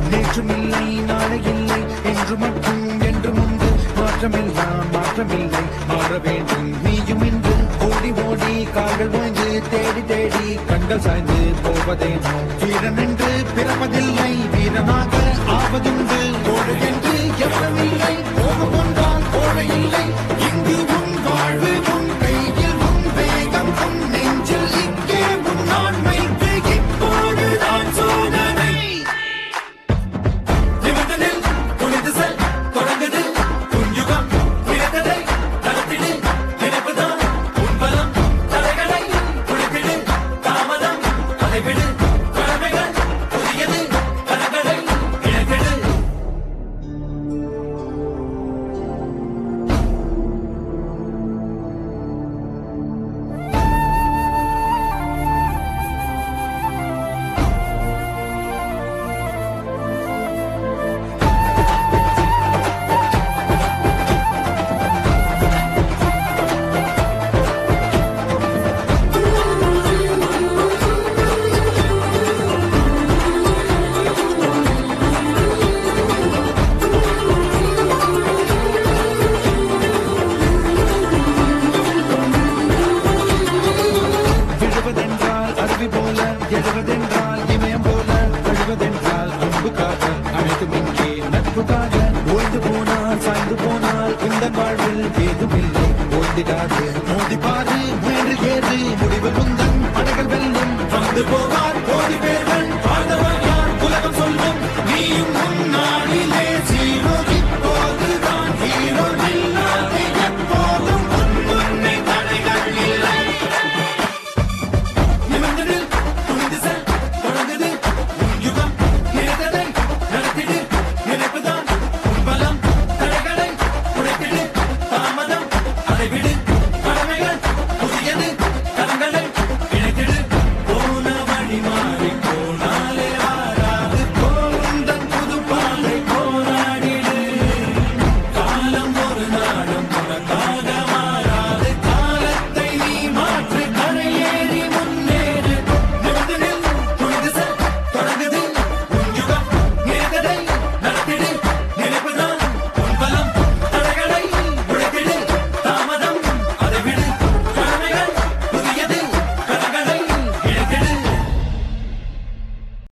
நேற்றுமில்லை நாளை இல்லை என்று மட்டும் என்று முன்பு மாற்றமெல்லாம் மாற்றமில்லை மாற வேண்டும் நீயும் இன்று ஓடி ஓடி கால்கள் ஓய்ந்து தேடி தேடி கண்கள் சாய்ந்து போவதேனோ வீரன் என்று பிறப்பதில்லை வீரனாக ஆவதுண்டு ஓடு என்று எவ்வளவில்லை போக கொண்டால் ஓட இல்லை இங்கு உன் வாழ்வு உன் கையில் உன் வேகம் உன் நெஞ்சில் இங்கே உன் ஆண்மைக்கு இப்போதுதான் சோதனை நிமிடத்தில் துணிந்து செல் தொடங்குது உன் யுகம் நினைத்ததை நடத்திடு நினைப்புதான் உன் பலம் தலைகளை குளித்திடு தாமதம் அதை விடு கடமைகள் புதியது கரங்களை இணைத்திடு விழுவதென்றால் அருவி போல எழுவதென்றால் இமயம் போல அழுவதென்றால் அன்புக்காக அனைத்தும் இங்கே நட்புக்காக ஓய்ந்து போனால் சாய்ந்து போனால் இந்த வாழ்வில் ஏதுமில்லை ஓய்ந்திடாது மோதி பாரு முயன்று ஏறு முடிவில் உந்தன் படைகள் வெல்லும் வந்து போவார் கோடி பேர்கள் வாழ்ந்தவர் யார் உலகம் சொல்லும் நீயும் முன்னாடிலே ஜீரோ இப்போதுதான் ஹீரோ இல்லாத எப்போதும் முன்னே தடைகள் இல்லை நிமிடத்தில் துணிந்து செல் தொடங்குது உன் யுகம் நினைத்ததை நடத்திடு நினைப்புதான் உன் பலம் தடைகளை உடைத்திடு தாமதம் அதை விடு கடமைகள் புதியது கரங்களை இணைத்திடு போன வழி மாறி போனாலே ஆறாது போந்தன் புது பாதை போராடிடு காலம் ஒரு நாடு